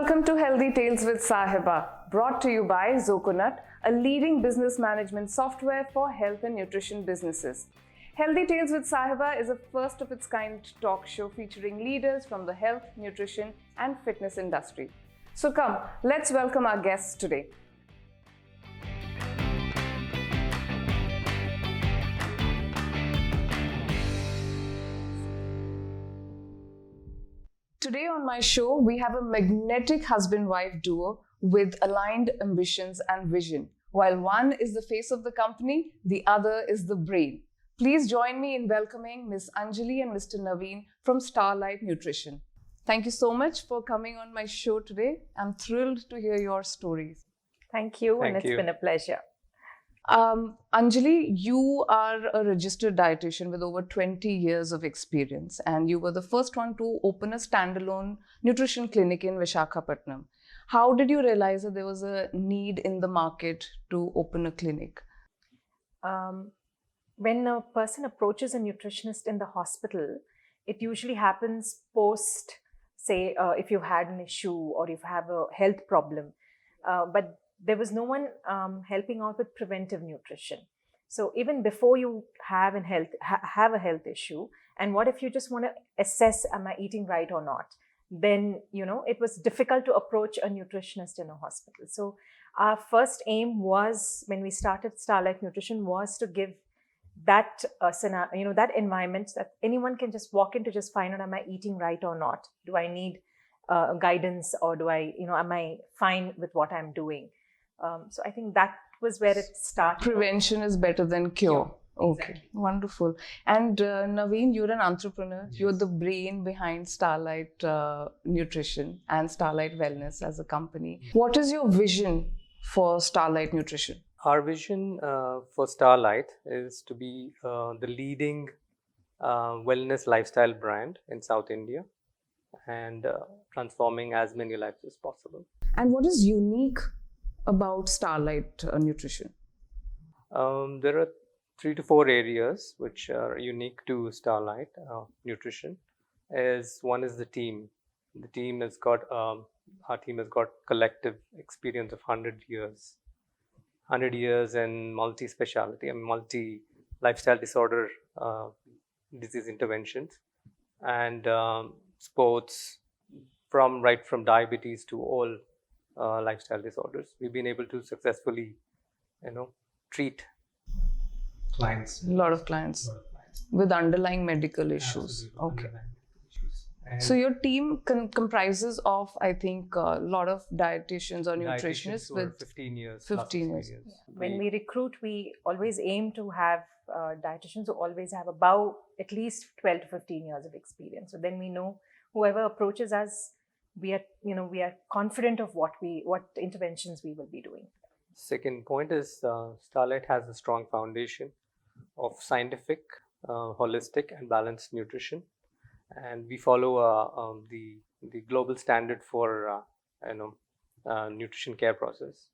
Welcome to Healthy Tales with Sahiba, brought to you by Zoconut, a leading business management software for health and nutrition businesses. Healthy Tales with Sahiba is a first of its kind talk show featuring leaders from the health, nutrition, and fitness industry. So come, let's welcome our guests today. Today on my show, we have a magnetic husband-wife duo with aligned ambitions and vision. While one is the face of the company, the other is the brain. Please join me in welcoming Ms. Anjali and Mr. Naveen from Starlight Nutrition. Thank you so much for coming on my show today. I'm thrilled to hear your stories. Thank you, and it's been a pleasure. Anjali, you are a registered dietitian with over 20 years of experience, and you were the first one to open a standalone nutrition clinic in Visakhapatnam. How did you realize that there was a need in the market to open a clinic? When a person approaches a nutritionist in the hospital, it usually happens post, say, if you've had an issue or if you have a health problem. But there was no one helping out with preventive nutrition. So even before you have a health issue, and what if you just want to assess, am I eating right or not? Then, it was difficult to approach a nutritionist in a hospital. So our first aim was, when we started Starlight Nutrition, was to give that scenario, that environment that anyone can just walk in to just find out, am I eating right or not? Do I need guidance, or do I, am I fine with what I'm doing? So I think that was where it started. Prevention is better than cure. Okay, exactly. Wonderful. And Naveen, you're an entrepreneur. Yes. You're the brain behind Starlight Nutrition and Starlight Wellness as a company. What is your vision for Starlight Nutrition? Our vision for Starlight is to be the leading wellness lifestyle brand in South India and transforming as many lives as possible. And what is unique about Starlight Nutrition? There are 3 to 4 areas which are unique to Starlight Nutrition. One is the team. The team has got our team has got collective experience of 100 years. 100 years in multi-speciality and multi-lifestyle disorder disease interventions and sports, right from diabetes to all lifestyle disorders. We've been able to successfully, treat clients. A lot of clients with underlying medical issues. Okay. So your team comprises of, I think, a lot of dietitians or nutritionists with 15 years. 15 years. Yeah. When we recruit, we always aim to have dietitians who always have about at least 12 to 15 years of experience. So then we know whoever approaches us, we are confident of what interventions we will be doing. Second point is Starlight has a strong foundation of scientific, holistic, and balanced nutrition, and we follow the global standard for nutrition care process,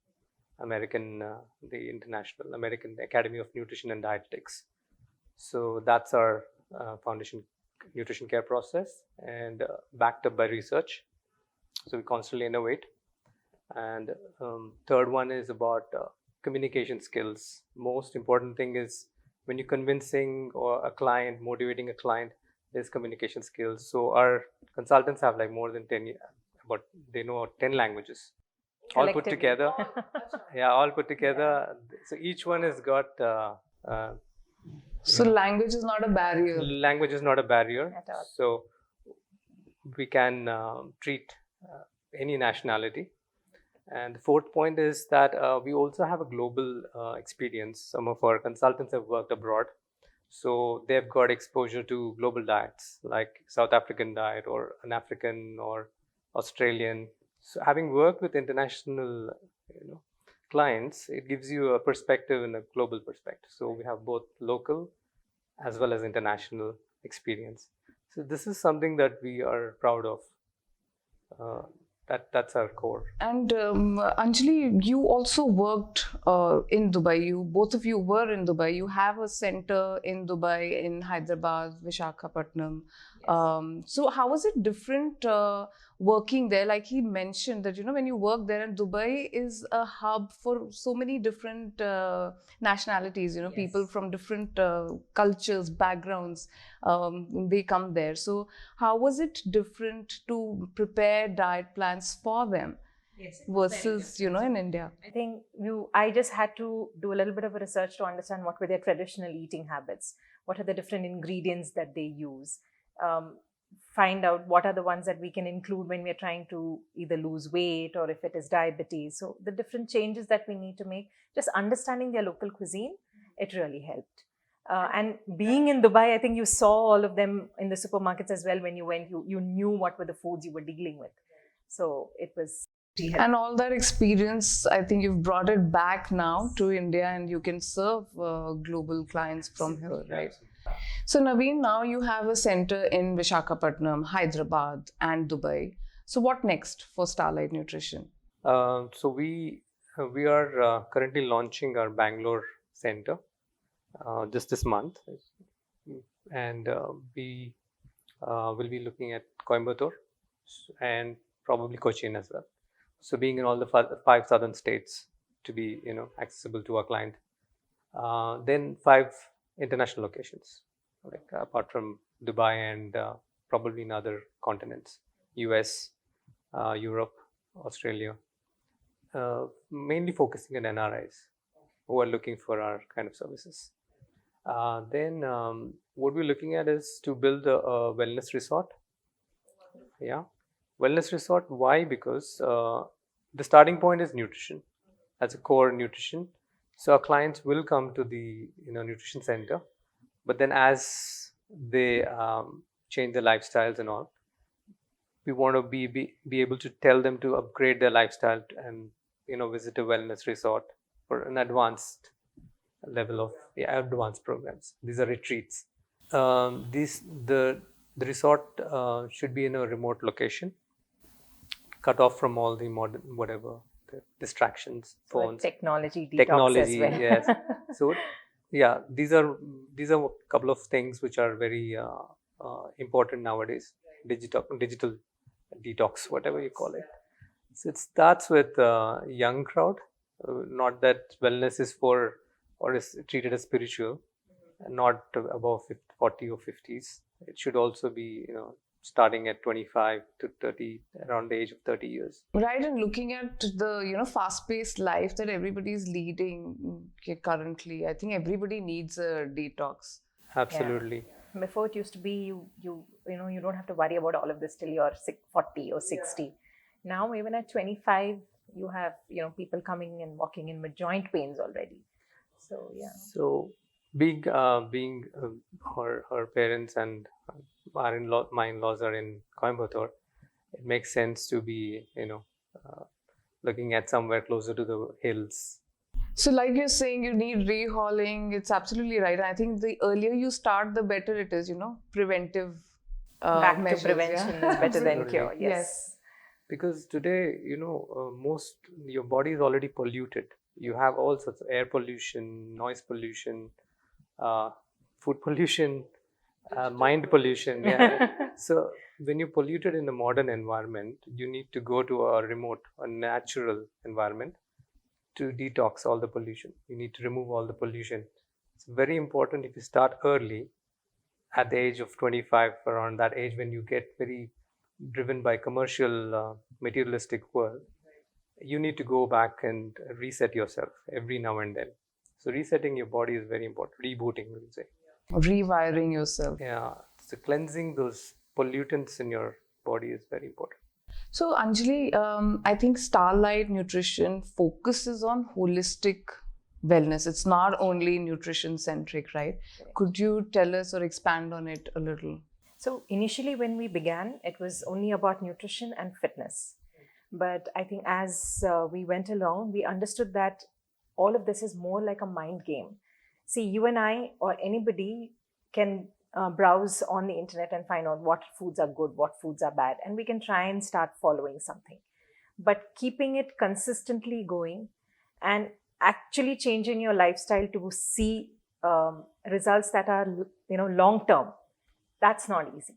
the International American Academy of Nutrition and Dietetics. So that's our foundation nutrition care process, and backed up by research. So we constantly innovate. And third one is about communication skills. Most important thing is when you're convincing motivating a client, is communication skills. So our consultants have like more than 10 years, but they know 10 languages. All put together. Yeah, all put together. So each one has got... So language is not a barrier. Language is not a barrier. At all. So we can treat any nationality. And the fourth point is that we also have a global experience. Some of our consultants have worked abroad. So they've got exposure to global diets like South African diet or an African or Australian. So having worked with international clients, it gives you a perspective and a global perspective. So we have both local as well as international experience. So this is something that we are proud of. That's our core. And Anjali, you also worked in Dubai. Both of you were in Dubai. You have a center in Dubai, in Hyderabad, Visakhapatnam. So how was it different working there? Like he mentioned that, when you work there, and Dubai is a hub for so many different nationalities, people from different cultures, backgrounds, they come there. So how was it different to prepare diet plans for them? Yes, versus, in India? I think I just had to do a little bit of a research to understand what were their traditional eating habits, what are the different ingredients that they use, find out what are the ones that we can include when we're trying to either lose weight or if it is diabetes. So the different changes that we need to make, just understanding their local cuisine, it really helped. And being in Dubai, I think you saw all of them in the supermarkets as well. When you went, you knew what were the foods you were dealing with. So it was. And all that experience, I think you've brought it back now to India, and you can serve global clients from here, right? So Naveen, now you have a center in Visakhapatnam, Hyderabad, and Dubai. So what next for Starlight Nutrition? So we are currently launching our Bangalore center just this month, and we will be looking at Coimbatore and probably Cochin as well. So being in all the 5 southern states to be accessible to our client. Then 5 international locations, like apart from Dubai and probably in other continents, US, Europe, Australia, mainly focusing on NRIs who are looking for our kind of services. Then what we're looking at is to build a wellness resort. Yeah, wellness resort. Why? Because the starting point is nutrition as a core nutrition. So our clients will come to the nutrition center, but then as they change their lifestyles and all, we want to be able to tell them to upgrade their lifestyle and visit a wellness resort for an advanced level of advanced programs. These are retreats. The resort should be in a remote location, cut off from all the modern the distractions, phones, technology detox as well. Yes. So yeah, these are a couple of things which are very important nowadays. Digital detox, whatever you call it. So it starts with a young crowd. Not that wellness is for or is treated as spiritual, not above 40 or 50s. It should also be starting at 25 to 30, around the age of 30 years. Right, and looking at the fast-paced life that everybody's leading currently, I think everybody needs a detox. Absolutely. Yeah. Before it used to be you don't have to worry about all of this till you're 40 or 60. Yeah. Now even at 25, you have people coming and walking in with joint pains already. So yeah. So being her parents and my in-laws are in Coimbatore, it makes sense to be looking at somewhere closer to the hills. So like you're saying, you need rehauling. It's absolutely right. I think the earlier you start, the better it is. Preventive back measures, to prevention is better than cure. Yes. Because today most your body is already polluted. You have all sorts of air pollution, noise pollution, food pollution, mind pollution. Yeah. So when you're polluted in the modern environment, you need to go to a remote, a natural environment to detox all the pollution. You need to remove all the pollution. It's very important if you start early, at the age of 25, around that age when you get very driven by commercial, materialistic world. You need to go back and reset yourself every now and then. So resetting your body is very important. Rebooting, we would say. Rewiring yourself. Yeah. So cleansing those pollutants in your body is very important. So Anjali, I think Starlight Nutrition focuses on holistic wellness. It's not only nutrition centric, right? Could you tell us or expand on it a little? So initially when we began, it was only about nutrition and fitness. But I think as we went along, we understood that all of this is more like a mind game. See, you and I or anybody can browse on the internet and find out what foods are good, what foods are bad, and we can try and start following something. But keeping it consistently going and actually changing your lifestyle to see results that are long term, that's not easy.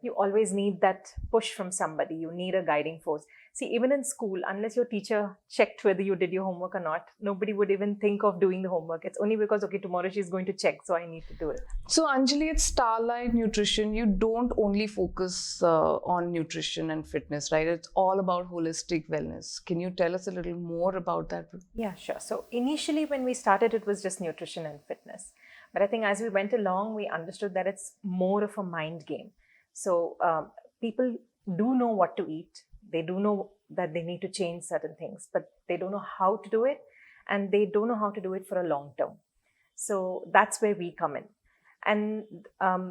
you always need that push from somebody. You need a guiding force. See, even in school, unless your teacher checked whether you did your homework or not, nobody would even think of doing the homework. It's only because, okay, tomorrow she's going to check, so I need to do it. So, Anjali, at Starlight Nutrition, you don't only focus on nutrition and fitness, right? It's all about holistic wellness. Can you tell us a little more about that? Yeah, sure. So initially when we started, it was just nutrition and fitness. But I think as we went along, we understood that it's more of a mind game. So people do know what to eat. They do know that they need to change certain things, but they don't know how to do it. And they don't know how to do it for a long term. So that's where we come in. And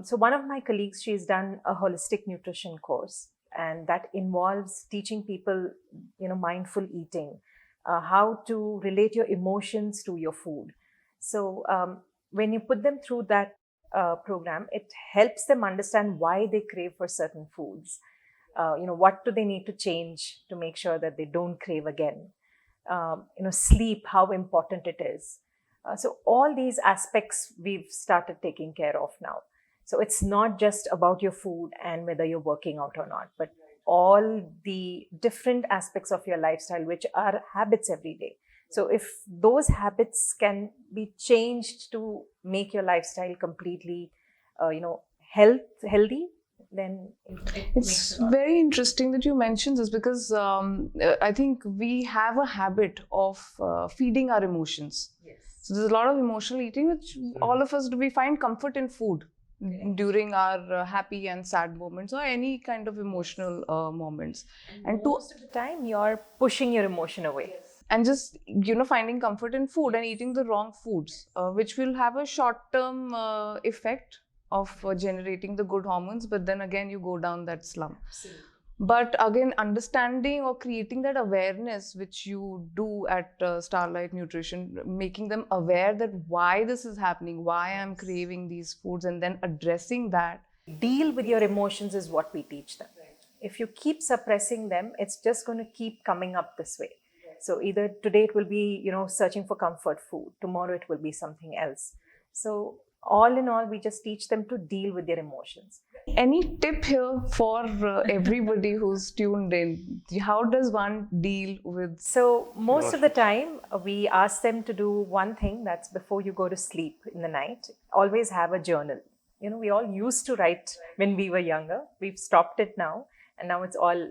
so one of my colleagues, she's done a holistic nutrition course, and that involves teaching people, mindful eating, how to relate your emotions to your food. So when you put them through that program, it helps them understand why they crave for certain foods. What do they need to change to make sure that they don't crave again? Sleep, how important it is. So all these aspects we've started taking care of now. So it's not just about your food and whether you're working out or not, but all the different aspects of your lifestyle, which are habits every day. So if those habits can be changed to make your lifestyle completely, healthy, then it It's makes a lot. very interesting that you mentioned this, because I think we have a habit of feeding our emotions. Yes. So there's a lot of emotional eating, which all of us do. We find comfort in food during our happy and sad moments, or any kind of emotional moments. And Most of the time, you're pushing your emotion away. and just finding comfort in food and eating the wrong foods, which will have a short-term effect of generating the good hormones, but then again you go down that slump. Absolutely. But again, understanding or creating that awareness, which you do at Starlight Nutrition, making them aware that why this is happening, why I'm craving these foods, and then addressing that. Deal with your emotions is what we teach them. If you keep suppressing them, it's just going to keep coming up this way. So either today it will be, searching for comfort food. Tomorrow it will be something else. So all in all, we just teach them to deal with their emotions. Any tip here for everybody who's tuned in? How does one deal with? So most of the time, we ask them to do one thing, that's before you go to sleep in the night, always have a journal. We all used to write when we were younger. We've stopped it now, and now it's all,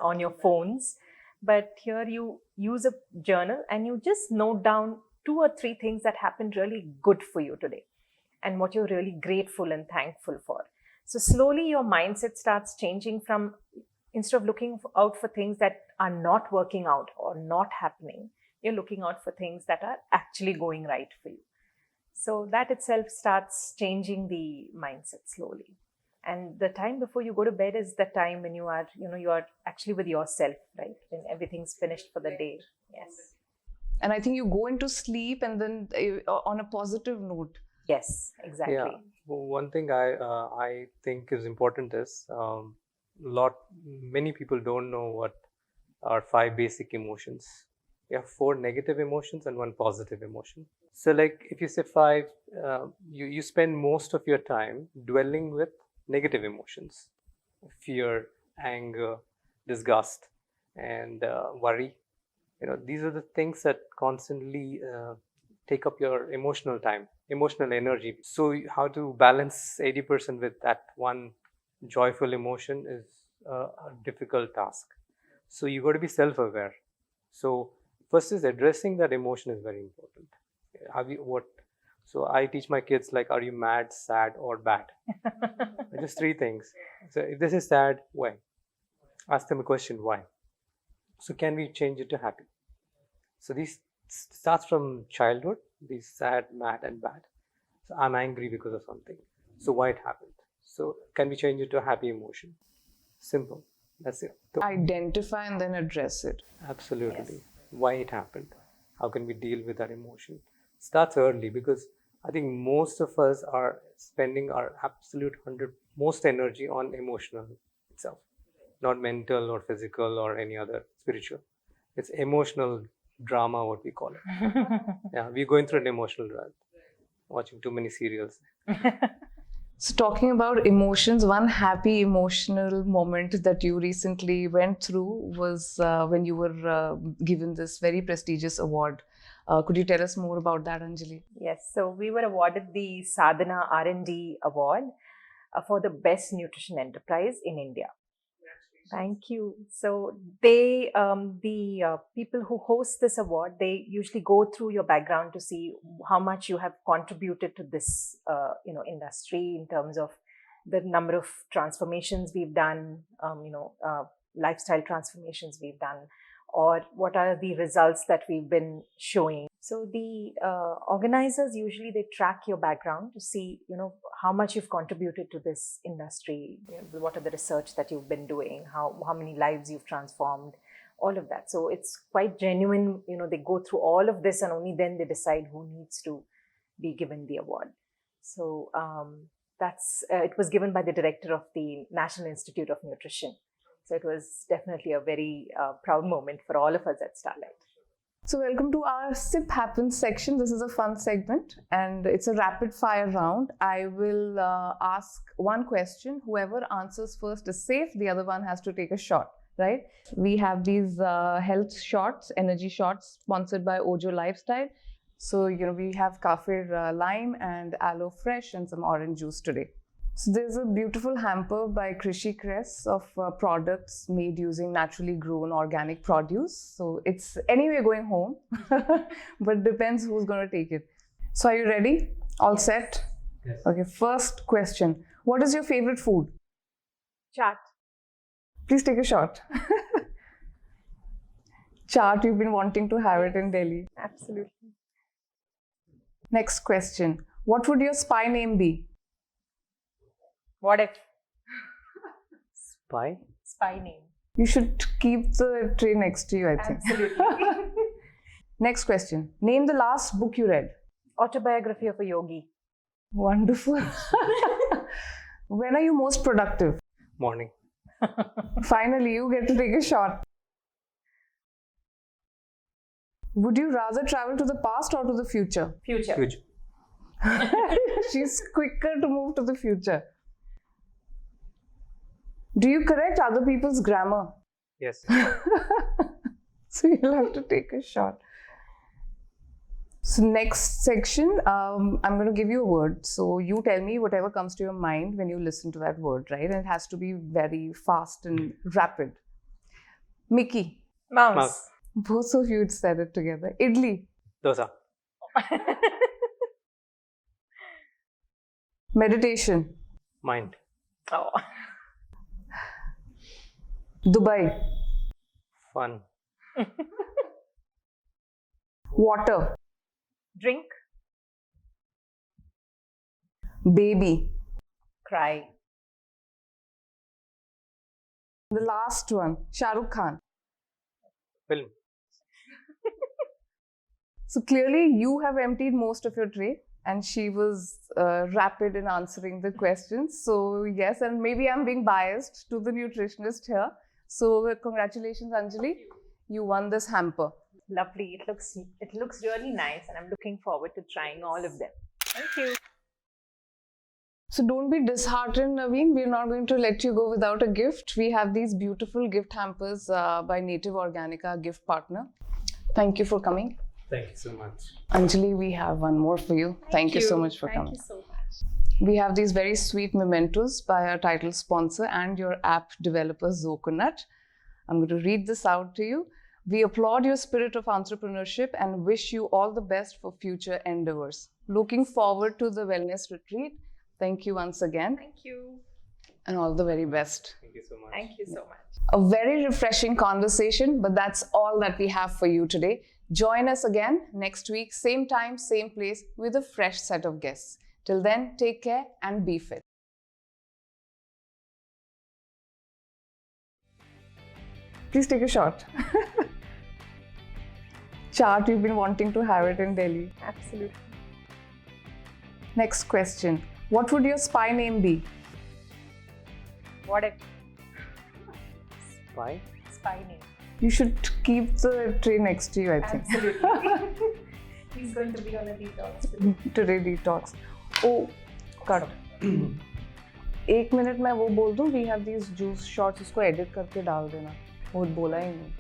on your phones. But here you use a journal and you just note down 2 or 3 things that happened really good for you today and what you're really grateful and thankful for. So slowly your mindset starts changing from, instead of looking out for things that are not working out or not happening, you're looking out for things that are actually going right for you. So that itself starts changing the mindset slowly. And the time before you go to bed is the time when you are, you are actually with yourself, right? When everything's finished for the day. Yes. And I think you go into sleep and then on a positive note. Yes, exactly. Yeah. One thing I think is important is many people don't know what are 5 basic emotions. You have 4 negative emotions and 1 positive emotion. So like if you say 5, you spend most of your time dwelling with negative emotions: fear, anger, disgust, and worry. These are the things that constantly take up your emotional time, emotional energy. So how to balance 80% with that one joyful emotion is a difficult task. So you got to be self-aware. So first is addressing that emotion is very important. So I teach my kids, like, are you mad, sad, or bad? Just 3 things. So if this is sad, why? Ask them a question, why? So can we change it to happy? So this starts from childhood, these sad, mad, and bad. So I'm angry because of something. So why it happened? So can we change it to a happy emotion? Simple. That's it. So Identify and then address it. absolutely. Yes. Why it happened? How can we deal with that emotion? Starts early, because I think most of us are spending our absolute most energy on emotional itself, not mental or physical or any other spiritual. It's emotional drama, what we call it. Yeah, we're going through an emotional drama, watching too many serials. So, talking about emotions, one happy emotional moment that you recently went through was when you were given this very prestigious award. Could you tell us more about that, Anjali? Yes, so we were awarded the Sadhana R&D Award for the best nutrition enterprise in India. Thank you. So they, the people who host this award, they usually go through your background to see how much you have contributed to this, industry in terms of the number of transformations we've done, lifestyle transformations we've done, or what are the results that we've been showing. So the organizers usually they track your background to see, how much you've contributed to this industry, what are the research that you've been doing, how many lives you've transformed, all of that. So it's quite genuine, they go through all of this and only then they decide who needs to be given the award. So that's it was given by the director of the National Institute of Nutrition. So it was definitely a very proud moment for all of us at Starlight. So welcome to our Sip Happens section. This is a fun segment and it's a rapid fire round. I will ask one question. Whoever answers first is safe. The other one has to take a shot, right? We have these health shots, energy shots sponsored by Ojo Lifestyle. So, we have Kafir lime and aloe fresh and some orange juice today. So there's a beautiful hamper by Krishi Cress of products made using naturally grown organic produce. So it's anyway going home, but depends who's going to take it. So are you ready? All set? Yes. Okay, first question. What is your favorite food? Chaat. Please take a shot. Chaat, you've been wanting to have it in Delhi. Absolutely. Next question. What would your spy name be? What if? Spy? Spy name. You should keep the tray next to you, I think. Absolutely. Next question. Name the last book you read. Autobiography of a Yogi. Wonderful. When are you most productive? Morning. Finally, you get to take a shot. Would you rather travel to the past or to the future? Future. Future. She's quicker to move to the future. Do you correct other people's grammar? Yes. So you'll have to take a shot. So next section, I'm going to give you a word. So you tell me whatever comes to your mind when you listen to that word, right? And it has to be very fast and rapid. Mickey. Mouse. Both of you said it together. Idli. Dosa. Meditation. Mind. Oh. Dubai. Fun. Water. Drink. Baby. Cry. The last one. Shah Rukh Khan. Film. So clearly you have emptied most of your tray and she was rapid in answering the questions. So yes, and maybe I'm being biased to the nutritionist here. So congratulations, Anjali. You won this hamper. Lovely. It looks really nice and I'm looking forward to trying all of them. Thank you. So don't be disheartened, Naveen. We're not going to let you go without a gift. We have these beautiful gift hampers by Native Organica, gift partner. Thank you for coming. Thank you so much. Anjali, we have one more for you. Thank you so much for coming. Thank you so much. We have these very sweet mementos by our title sponsor and your app developer, Zoconut. I'm going to read this out to you. We applaud your spirit of entrepreneurship and wish you all the best for future endeavors. Looking forward to the wellness retreat. Thank you once again. Thank you. And all the very best. Thank you so much. Thank you so much. A very refreshing conversation, but that's all that we have for you today. Join us again next week, same time, same place, with a fresh set of guests. Till then, take care and be fit. Please take a shot. Chaat, you've been wanting to have it in Delhi. Absolutely. Next question. What would your spy name be? What if? Spy? Spy name. You should keep the tray next to you, I think. Absolutely. He's going to be on a detox today. Today detox. Oh, cut. 1 minute मैं वो बोल दूं, we have these juice shots, उसको edit करके डाल देना, वो बोला ही नहीं.